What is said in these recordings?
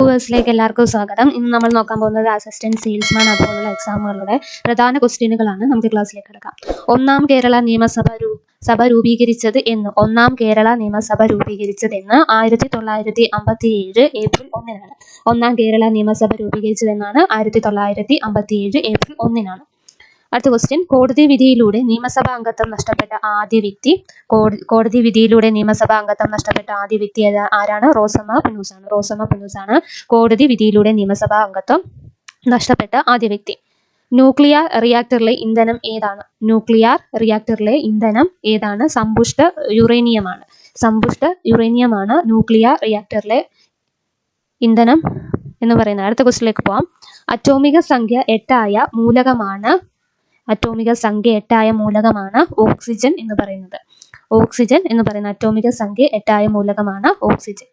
വ്യൂവേഴ്സിലേക്ക് എല്ലാവർക്കും സ്വാഗതം. ഇന്ന് നമ്മൾ നോക്കാൻ പോകുന്നത് അസിസ്റ്റന്റ് സെയിൽസ്മാൻ അതുപോലുള്ള എക്സാമുകളുടെ പ്രധാന ക്വസ്റ്റ്യനുകളാണ്. നമുക്ക് ക്ലാസ്സിലേക്ക് കിടക്കാം. ഒന്നാം കേരള നിയമസഭ രൂപീകരിച്ചത് എന്ന് 1957 ഏപ്രിൽ 1-നാണ്. ഒന്നാം കേരള നിയമസഭ രൂപീകരിച്ചതെന്നാണ് 1957 ഏപ്രിൽ 1-നാണ്. അടുത്ത ക്വസ്റ്റ്യൻ, കോടതി വിധിയിലൂടെ നിയമസഭാ അംഗത്വം നഷ്ടപ്പെട്ട ആദ്യ വ്യക്തി. കോടതി വിധിയിലൂടെ നിയമസഭാ അംഗത്വം നഷ്ടപ്പെട്ട ആദ്യ വ്യക്തി ആരാണ്? റോസമ്മ പുന്നൂസാണ്. കോടതി വിധിയിലൂടെ നിയമസഭാ അംഗത്വം നഷ്ടപ്പെട്ട ആദ്യ വ്യക്തി. ന്യൂക്ലിയർ റിയാക്ടറിലെ ഇന്ധനം ഏതാണ്? സമ്പുഷ്ട യുറേനിയമാണ് ന്യൂക്ലിയർ റിയാക്ടറിലെ ഇന്ധനം എന്ന് പറയുന്നത്. അടുത്ത ക്വസ്റ്റ്യനിലേക്ക് പോവാം. അറ്റോമിക സംഖ്യ 8 മൂലകമാണ് ഓക്സിജൻ എന്ന് പറയുന്നത്. അറ്റോമിക സംഖ്യ 8 മൂലകമാണ് ഓക്സിജൻ.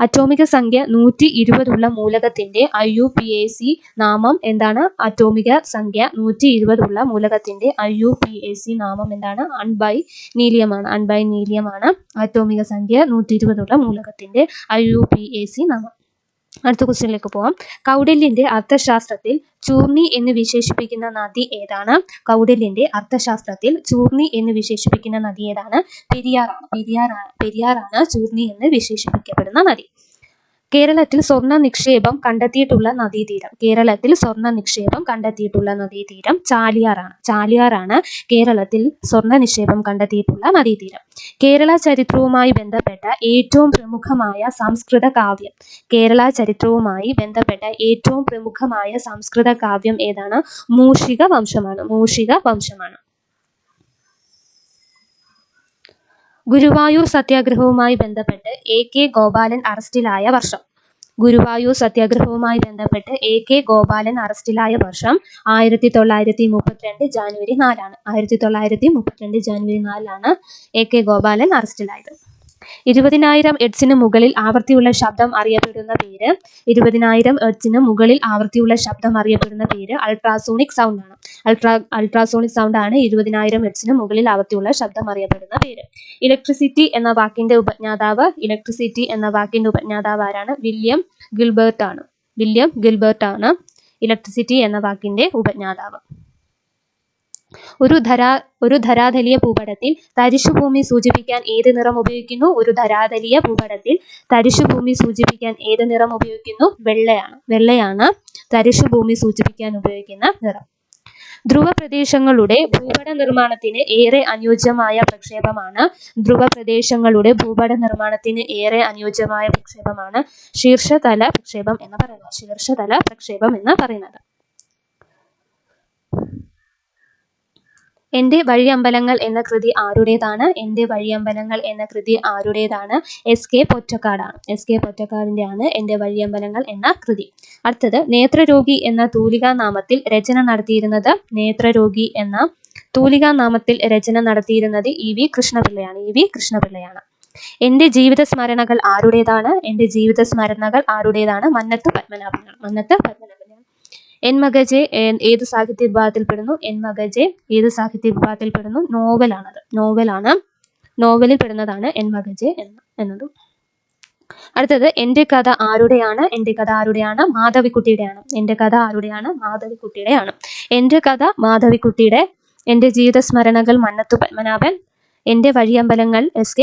അറ്റോമിക സംഖ്യ 120 ഉള്ള മൂലകത്തിന്റെ IUPAC നാമം എന്താണ്? അറ്റോമിക സംഖ്യ 120 ഉള്ള മൂലകത്തിന്റെ IUPAC നാമം എന്താണ്? അൺബൈനീലിയമാണ്. അറ്റോമിക സംഖ്യ 120 ഉള്ള മൂലകത്തിന്റെ IUPAC നാമം. അടുത്ത ക്വസ്റ്റ്യനിലേക്ക് പോവാം. കൗടില്യന്റെ അർത്ഥശാസ്ത്രത്തിൽ ചൂർണി എന്ന് വിശേഷിപ്പിക്കുന്ന നദി ഏതാണ്? പെരിയാറാണ് ചൂർണി എന്ന് വിശേഷിപ്പിക്കപ്പെടുന്ന നദി. കേരളത്തിൽ സ്വർണ്ണ നിക്ഷേപം കണ്ടെത്തിയിട്ടുള്ള നദീതീരം ചാലിയാറാണ് കേരളത്തിൽ സ്വർണ്ണ നിക്ഷേപം കണ്ടെത്തിയിട്ടുള്ള നദീതീരം. കേരള ചരിത്രവുമായി ബന്ധപ്പെട്ട ഏറ്റവും പ്രമുഖമായ സംസ്കൃത കാവ്യം ഏതാണ്? മൂഷിക വംശമാണ്. ഗുരുവായൂർ സത്യാഗ്രഹവുമായി ബന്ധപ്പെട്ട് A.K. ഗോപാലൻ അറസ്റ്റിലായ വർഷം. 1932 ജാനുവരി 4-ആണ്. A.K. ഗോപാലൻ അറസ്റ്റിലായത്. 20,000 ഹെർട്സിന് മുകളിൽ ആവൃത്തിയുള്ള ശബ്ദം അറിയപ്പെടുന്ന പേര് അൾട്രാസോണിക് സൗണ്ട് ആണ്. അൾട്രാസോണിക് സൗണ്ട് ആണ് 20,000 ഹെർട്സിന് മുകളിൽ ആവൃത്തിയുള്ള ശബ്ദം അറിയപ്പെടുന്ന പേര്. ഇലക്ട്രിസിറ്റി എന്ന വാക്കിന്റെ ഉപജ്ഞാതാവ് ആരാണ്? വില്യം ഗിൽബർട്ട് ആണ് ഇലക്ട്രിസിറ്റി എന്ന വാക്കിന്റെ ഉപജ്ഞാതാവ്. ഒരു ധരാതലീയ ഭൂപടത്തിൽ തരിശുഭൂമി സൂചിപ്പിക്കാൻ ഏത് നിറം ഉപയോഗിക്കുന്നു? വെള്ളയാണ് തരിശുഭൂമി സൂചിപ്പിക്കാൻ ഉപയോഗിക്കുന്ന നിറം. ധ്രുവ പ്രദേശങ്ങളുടെ ഭൂപട നിർമ്മാണത്തിന് ഏറെ അനുയോജ്യമായ പ്രക്ഷേപമാണ് ശീർഷതല പ്രക്ഷേപം എന്ന് പറയുന്നത്. എന്റെ വഴിയമ്പലങ്ങൾ എന്ന കൃതി ആരുടേതാണ്? S.K. പൊറ്റക്കാടിന്റെയാണ് എന്റെ വഴിയമ്പലങ്ങൾ എന്ന കൃതി. അടുത്തത്, നേത്രരോഗി എന്ന തൂലികാനാമത്തിൽ രചന നടത്തിയിരുന്നത് E.V. കൃഷ്ണപിള്ളയാണ്. എന്റെ ജീവിത സ്മരണകൾ ആരുടേതാണ്? മന്നത്ത് പത്മനാഭനാണ്. എൻ മഗജെ ഏത് സാഹിത്യ വിഭാഗത്തിൽപ്പെടുന്നു? നോവലിൽ പെടുന്നതാണ് എൻ മഗജെ എന്നതും. അടുത്തത്, എന്റെ കഥ ആരുടെയാണ്? മാധവിക്കുട്ടിയുടെയാണ്. എന്റെ ജീവിത സ്മരണകൾ മന്നത്തു പത്മനാഭൻ. എന്റെ വഴിയമ്പലങ്ങൾ S.K.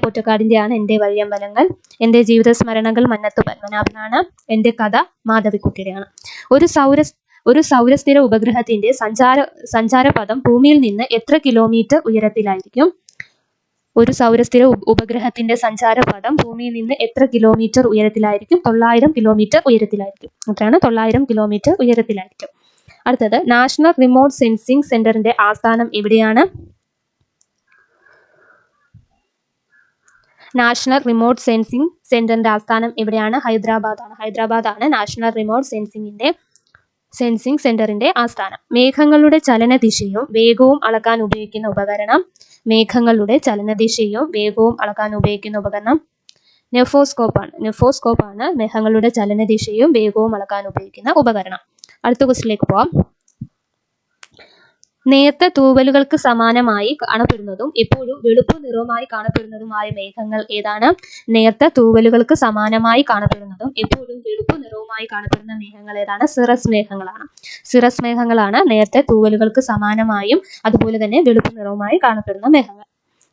പൊറ്റക്കാടിന്റെയാണ് എന്റെ വഴിയമ്പലങ്ങൾ. എന്റെ ജീവിത സ്മരണകൾ മന്നത്തു പത്മനാഭനാണ്. എന്റെ കഥ മാധവിക്കുട്ടിയുടെയാണ്. ഒരു സൗരസ്ഥിര ഉപഗ്രഹത്തിന്റെ സഞ്ചാരപഥം ഭൂമിയിൽ നിന്ന് എത്ര കിലോമീറ്റർ ഉയരത്തിലായിരിക്കും? 900 കിലോമീറ്റർ ഉയരത്തിലായിരിക്കും. അത്രയാണ്, 900 കിലോമീറ്റർ ഉയരത്തിലായിരിക്കും. അടുത്തത്, നാഷണൽ റിമോട്ട് സെൻസിംഗ് സെന്ററിന്റെ ആസ്ഥാനം എവിടെയാണ്? ഹൈദരാബാദാണ് നാഷണൽ റിമോട്ട് സെൻസിംഗ് സെന്ററിന്റെ ആസ്ഥാനം. മേഘങ്ങളുടെ ചലനദിശയും വേഗവും അളക്കാൻ ഉപയോഗിക്കുന്ന ഉപകരണം. നെഫോസ്കോപ്പ് ആണ് മേഘങ്ങളുടെ ചലനദിശയും വേഗവും അളക്കാൻ ഉപയോഗിക്കുന്ന ഉപകരണം. അടുത്ത ക്വസ്റ്റ്യനിലേക്ക് പോവാം. നേർത്ത തൂവലുകൾക്ക് സമാനമായി കാണപ്പെടുന്നതും എപ്പോഴും വെളുപ്പ് നിറവുമായി കാണപ്പെടുന്നതുമായ മേഘങ്ങൾ ഏതാണ്? നേർത്ത തൂവലുകൾക്ക് സമാനമായി കാണപ്പെടുന്നതും എപ്പോഴും വെളുപ്പ് നിറവുമായി കാണപ്പെടുന്ന മേഘങ്ങൾ ഏതാണ്? സിറസ് മേഘങ്ങളാണ്. സിറസ് മേഘങ്ങളാണ് നേർത്ത തൂവലുകൾക്ക് സമാനമായും അതുപോലെ തന്നെ വെളുപ്പ് നിറവുമായി കാണപ്പെടുന്ന മേഘങ്ങൾ.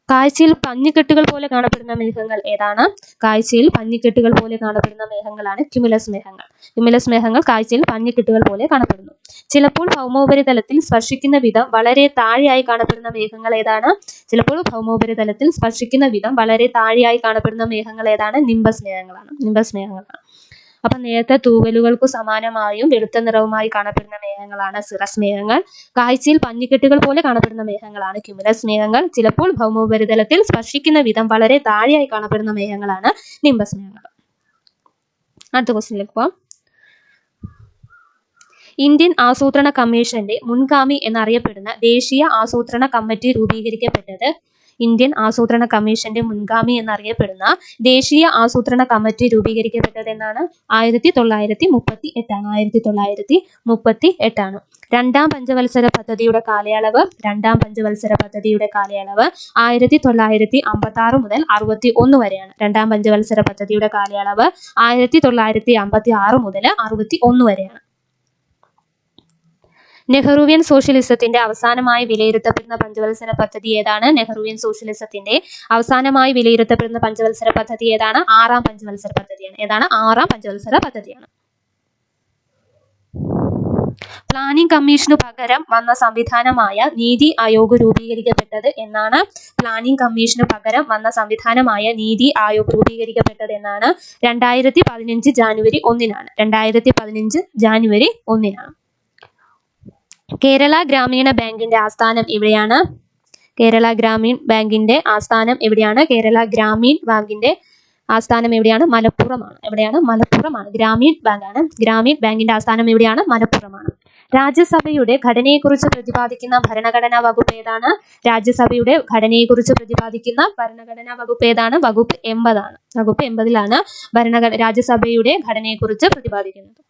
കാഴ്ചയിൽ പഞ്ഞിക്കെട്ടുകൾ പോലെ കാണപ്പെടുന്ന മേഘങ്ങൾ ഏതാണ്? കാഴ്ചയിൽ പഞ്ഞിക്കെട്ടുകൾ പോലെ കാണപ്പെടുന്ന മേഘങ്ങളാണ് ക്യുമുലസ് മേഘങ്ങൾ. ക്യുമുലസ് മേഘങ്ങൾ കാഴ്ചയിൽ പഞ്ഞിക്കെട്ടുകൾ പോലെ കാണപ്പെടുന്നു. ചിലപ്പോൾ ഭൗമോപരിതലത്തിൽ സ്പർശിക്കുന്ന വിധം വളരെ താഴെയായി കാണപ്പെടുന്ന മേഘങ്ങൾ ഏതാണ്? ചിലപ്പോൾ ഭൗമോപരിതലത്തിൽ സ്പർശിക്കുന്ന വിധം വളരെ താഴെയായി കാണപ്പെടുന്ന മേഘങ്ങൾ ഏതാണ്? നിംബസ് മേഘങ്ങളാണ്. നിംബസ് മേഘങ്ങളാണ്. അപ്പം നേർത്ത തൂവലുകൾക്കു സമാനമായും വെളുത്ത നിറവുമായി കാണപ്പെടുന്ന മേഘങ്ങളാണ് സിറസ് മേഘങ്ങൾ. കാഴ്ചയിൽ പഞ്ഞിക്കെട്ടുകൾ പോലെ കാണപ്പെടുന്ന മേഘങ്ങളാണ് ക്യുമുലസ് മേഘങ്ങൾ. ചിലപ്പോൾ ഭൗമോപരിതലത്തിൽ സ്പർശിക്കുന്ന വിധം വളരെ താഴെയായി കാണപ്പെടുന്ന മേഘങ്ങളാണ് നിംബസ് മേഘങ്ങൾ. അടുത്ത ക്വസ്റ്റ്യനിലേക്ക് പോകാം. ഇന്ത്യൻ ആസൂത്രണ കമ്മീഷന്റെ മുൻഗാമി എന്നറിയപ്പെടുന്ന ദേശീയ ആസൂത്രണ കമ്മിറ്റി രൂപീകരിക്കപ്പെട്ടത്? ഇന്ത്യൻ ആസൂത്രണ കമ്മീഷന്റെ മുൻഗാമി എന്നറിയപ്പെടുന്ന ദേശീയ ആസൂത്രണ കമ്മിറ്റി രൂപീകരിക്കപ്പെട്ടത് എന്നാണ്? 1938 ആണ്. 1938 ആണ്. രണ്ടാം പഞ്ചവത്സര പദ്ധതിയുടെ കാലയളവ് 1956 മുതൽ 61 വരെയാണ്. രണ്ടാം പഞ്ചവത്സര പദ്ധതിയുടെ കാലയളവ് 1956 മുതൽ 61 വരെയാണ്. നെഹ്റുവിയൻ സോഷ്യലിസത്തിന്റെ അവസാനമായി വിലയിരുത്തപ്പെടുന്ന പഞ്ചവത്സര പദ്ധതി ഏതാണ്? നെഹ്റുവിയൻ സോഷ്യലിസത്തിന്റെ അവസാനമായി വിലയിരുത്തപ്പെടുന്ന പഞ്ചവത്സര പദ്ധതി ഏതാണ്? 6ാം പഞ്ചവത്സര പദ്ധതിയാണ്. ഏതാണ്? 6ാം പഞ്ചവത്സര പദ്ധതിയാണ്. പ്ലാനിംഗ് കമ്മീഷനു പകരം വന്ന സംവിധാനമായ നീതി ആയോഗ് രൂപീകരിക്കപ്പെട്ടത് എന്നാണ്? പ്ലാനിംഗ് കമ്മീഷനു പകരം വന്ന സംവിധാനമായ നീതി ആയോഗ് രൂപീകരിക്കപ്പെട്ടത് എന്നാണ്? 2015 ജാനുവരി 1-നാണ്. 2015 ജാനുവരി 1-നാണ്. കേരള ഗ്രാമീണ ബാങ്കിന്റെ ആസ്ഥാനം എവിടെയാണ്? കേരള ഗ്രാമീൺ ബാങ്കിന്റെ ആസ്ഥാനം എവിടെയാണ്? കേരള ഗ്രാമീൺ ബാങ്കിന്റെ ആസ്ഥാനം എവിടെയാണ്? മലപ്പുറമാണ്. എവിടെയാണ്? മലപ്പുറമാണ്. ഗ്രാമീൺ ബാങ്കാണ്. ഗ്രാമീൺ ബാങ്കിന്റെ ആസ്ഥാനം എവിടെയാണ്? മലപ്പുറമാണ്. രാജ്യസഭയുടെ ഘടനയെക്കുറിച്ച് പ്രതിപാദിക്കുന്ന ഭരണഘടനാ വകുപ്പ് ഏതാണ്? രാജ്യസഭയുടെ ഘടനയെക്കുറിച്ച് പ്രതിപാദിക്കുന്ന ഭരണഘടനാ വകുപ്പ് ഏതാണ്? വകുപ്പ് 80 ആണ്. വകുപ്പ് 80-ലാണ് രാജ്യസഭയുടെ ഘടനയെക്കുറിച്ച് പ്രതിപാദിക്കുന്നത്.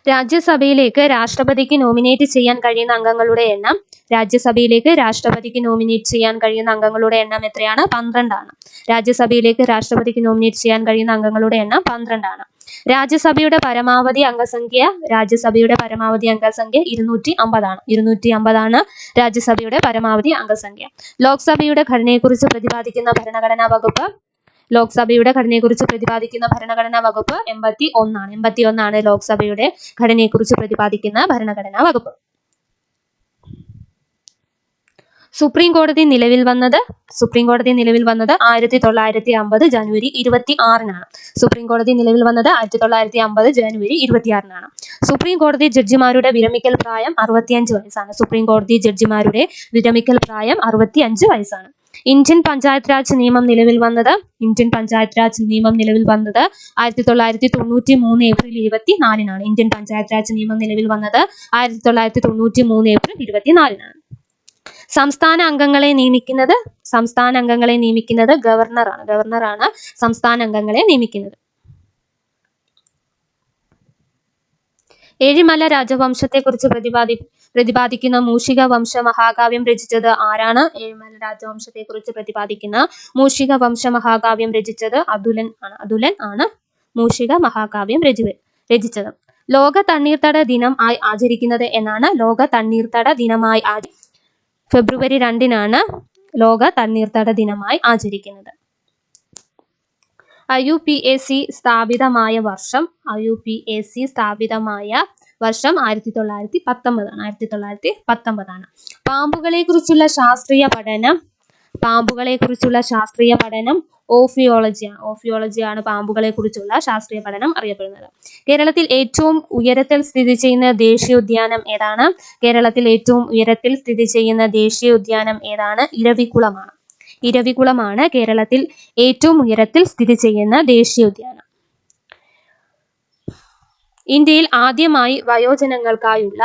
രാജ്യസഭയിലേക്ക് രാഷ്ട്രപതിക്ക് നോമിനേറ്റ് ചെയ്യാൻ കഴിയുന്ന അംഗങ്ങളുടെ എണ്ണം? രാജ്യസഭയിലേക്ക് രാഷ്ട്രപതിക്ക് നോമിനേറ്റ് ചെയ്യാൻ കഴിയുന്ന അംഗങ്ങളുടെ എണ്ണം എത്രയാണ്? 12 ആണ്. രാജ്യസഭയിലേക്ക് രാഷ്ട്രപതിക്ക് നോമിനേറ്റ് ചെയ്യാൻ കഴിയുന്ന അംഗങ്ങളുടെ എണ്ണം 12 ആണ്. രാജ്യസഭയുടെ പരമാവധി അംഗസംഖ്യ 250 ആണ്. 250 ആണ് രാജ്യസഭയുടെ പരമാവധി അംഗസംഖ്യ. ലോക്സഭയുടെ ഘടനയെക്കുറിച്ച് പ്രതിപാദിക്കുന്ന ഭരണഘടനാ വകുപ്പ്? ലോക്സഭയുടെ ഘടനയെക്കുറിച്ച് പ്രതിപാദിക്കുന്ന ഭരണഘടനാ വകുപ്പ് 81 ആണ്. 81 ആണ് ലോക്സഭയുടെ ഘടനയെക്കുറിച്ച് പ്രതിപാദിക്കുന്ന ഭരണഘടനാ വകുപ്പ്. സുപ്രീം കോടതി നിലവിൽ വന്നത്? സുപ്രീം കോടതി നിലവിൽ വന്നത് 1950 ജനുവരി 26-നാണ്. സുപ്രീം കോടതി നിലവിൽ വന്നത് 1950 ജനുവരി 26-നാണ്. സുപ്രീം കോടതി ജഡ്ജിമാരുടെ വിരമിക്കൽ പ്രായം 65 വയസ്സാണ്. സുപ്രീം കോടതി ജഡ്ജിമാരുടെ വിരമിക്കൽ പ്രായം 65 വയസ്സാണ്. ഇന്ത്യൻ പഞ്ചായത്ത് രാജ് നിയമം നിലവിൽ വന്നത്? ഇന്ത്യൻ പഞ്ചായത്ത് രാജ് നിയമം നിലവിൽ വന്നത് 1993 ഏപ്രിൽ 24-നാണ്. ഇന്ത്യൻ പഞ്ചായത്ത് രാജ് നിയമം നിലവിൽ വന്നത് 1993 ഏപ്രിൽ 24-നാണ്. സംസ്ഥാന അംഗങ്ങളെ നിയമിക്കുന്നത്? സംസ്ഥാന അംഗങ്ങളെ നിയമിക്കുന്നത് ഗവർണറാണ്. ഗവർണറാണ് സംസ്ഥാന അംഗങ്ങളെ നിയമിക്കുന്നത്. ഏഴിമല രാജവംശത്തെക്കുറിച്ച് പ്രതിപാദിക്കുന്ന മൂഷിക വംശ മഹാകാവ്യം രചിച്ചത് ആരാണ്? ഏഴിമല രാജവംശത്തെക്കുറിച്ച് പ്രതിപാദിക്കുന്ന മൂഷിക വംശ മഹാകാവ്യം രചിച്ചത് അതുലൻ ആണ്. അതുലൻ ആണ് മൂഷിക മഹാകാവ്യം രചിച്ചത്. ലോക തണ്ണീർത്തട ദിനം ആയി ആചരിക്കുന്നത് എന്നാണ്? ലോക തണ്ണീർത്തട ദിനമായി ഫെബ്രുവരി 2-നാണ് ലോക തണ്ണീർത്തട ദിനമായി ആചരിക്കുന്നത്. IUPAC സ്ഥാപിതമായ വർഷം? IUPAC സ്ഥാപിതമായ വർഷം 1919 ആണ്. 1919 ആണ്. പാമ്പുകളെ കുറിച്ചുള്ള ശാസ്ത്രീയ പഠനം? പാമ്പുകളെ കുറിച്ചുള്ള ശാസ്ത്രീയ പഠനം ഓഫിയോളജിയാണ്. ഓഫിയോളജിയാണ് പാമ്പുകളെ കുറിച്ചുള്ള ശാസ്ത്രീയ പഠനം അറിയപ്പെടുന്നത്. കേരളത്തിൽ ഏറ്റവും ഉയരത്തിൽ സ്ഥിതി ചെയ്യുന്ന ദേശീയോദ്യാനം ഏതാണ്? കേരളത്തിൽ ഏറ്റവും ഉയരത്തിൽ സ്ഥിതി ചെയ്യുന്ന ദേശീയോദ്യാനം ഏതാണ്? ഇരവികുളമാണ്. ഇരവികുളമാണ് കേരളത്തിൽ ഏറ്റവും ഉയരത്തിൽ സ്ഥിതി ചെയ്യുന്ന ദേശീയോദ്യാനം. ഇന്ത്യയിൽ ആദ്യമായി വയോജനങ്ങൾക്കായുള്ള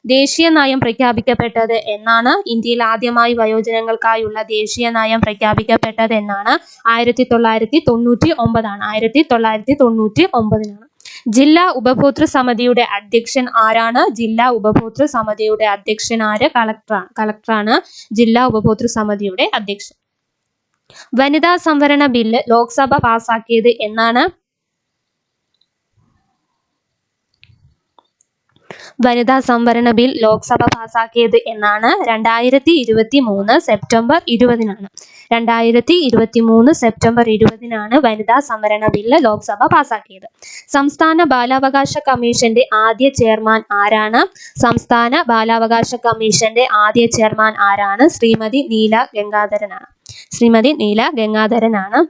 ദേശീയ നയം പ്രഖ്യാപിക്കപ്പെട്ടത് എന്നാണ്? ഇന്ത്യയിൽ ആദ്യമായി വയോജനങ്ങൾക്കായുള്ള ദേശീയ നയം പ്രഖ്യാപിക്കപ്പെട്ടത് എന്നാണ്? 1999 ആണ്. 1999-നാണ്. ജില്ലാ ഉപഭോക്തൃ സമിതിയുടെ അധ്യക്ഷൻ ആരാണ്? ജില്ലാ ഉപഭോക്തൃ സമിതിയുടെ അധ്യക്ഷൻ ആര്? കളക്ടറാണ് ജില്ലാ ഉപഭോക്തൃ സമിതിയുടെ അധ്യക്ഷൻ. വനിതാ സംവരണ ബില്ല് ലോക്സഭ പാസാക്കിയത് എന്നാണ്? വനിതാ സംവരണ ബിൽ ലോക്സഭ പാസാക്കിയത് എന്നാണ്? 2023 സെപ്റ്റംബർ 20-നാണ്. 2023 സെപ്റ്റംബർ 20-നാണ് വനിതാ സംവരണ ബില്ല് ലോക്സഭ പാസാക്കിയത്. സംസ്ഥാന ബാലാവകാശ കമ്മീഷന്റെ ആദ്യ ചെയർമാൻ ആരാണ്? സംസ്ഥാന ബാലാവകാശ കമ്മീഷന്റെ ആദ്യ ചെയർമാൻ ആരാണ്? ശ്രീമതി നീല ഗംഗാധരനാണ്. ശ്രീമതി നീല ഗംഗാധരനാണ്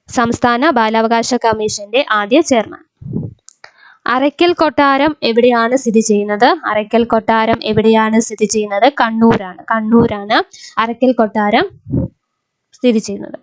സംസ്ഥാന ബാലാവകാശ കമ്മീഷന്റെ ആദ്യ ചെയർമാൻ. അറയ്ക്കൽ കൊട്ടാരം എവിടെയാണ് സ്ഥിതി ചെയ്യുന്നത്? അറയ്ക്കൽ കൊട്ടാരം എവിടെയാണ് സ്ഥിതി ചെയ്യുന്നത്? കണ്ണൂരാണ് അറയ്ക്കൽ കൊട്ടാരം സ്ഥിതി ചെയ്യുന്നത്.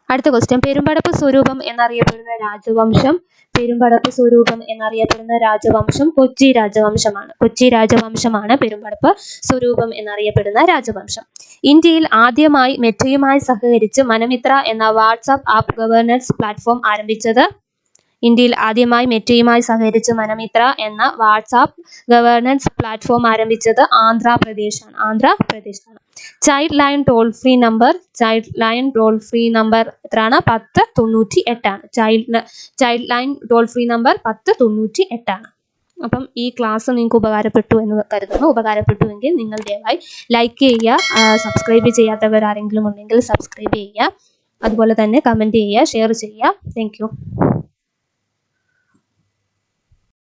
അടുത്ത ക്വസ്റ്റ്യൻ, പെരുമ്പടപ്പ് സ്വരൂപം എന്നറിയപ്പെടുന്ന രാജവംശം. പെരുമ്പടപ്പ് സ്വരൂപം എന്നറിയപ്പെടുന്ന രാജവംശം കൊച്ചി രാജവംശമാണ്. കൊച്ചി രാജവംശമാണ് പെരുമ്പടപ്പ് സ്വരൂപം എന്നറിയപ്പെടുന്ന രാജവംശം. ഇന്ത്യയിൽ ആദ്യമായി മെറ്റയുമായി സഹകരിച്ച് മനമിത്ര എന്ന വാട്സാപ്പ് ആപ്പ് ഗവേണൻസ് പ്ലാറ്റ്ഫോം ആരംഭിച്ചത്? ഇന്ത്യയിൽ ആദ്യമായി മെറ്റയുമായി സഹകരിച്ച് മനമിത്ര എന്ന വാട്സാപ്പ് ഗവേണൻസ് പ്ലാറ്റ്ഫോം ആരംഭിച്ചത് ആന്ധ്രാപ്രദേശാണ്. Child line toll free number എത്രയാണ്? 1098ആണ്. Child line toll free number 1098ആണ്. അപ്പം ഈ ക്ലാസ് നിങ്ങൾക്ക് ഉപകാരപ്പെട്ടു എന്ന് കരുതുന്നു. ഉപകാരപ്പെട്ടുവെങ്കിൽ നിങ്ങൾ ദയവായി ലൈക്ക് ചെയ്യുക. സബ്സ്ക്രൈബ് ചെയ്യാത്തവർ ആരെങ്കിലും ഉണ്ടെങ്കിൽ സബ്സ്ക്രൈബ് ചെയ്യുക. അതുപോലെ തന്നെ കമൻറ്റ് ചെയ്യുക, ഷെയർ ചെയ്യുക. Thank you.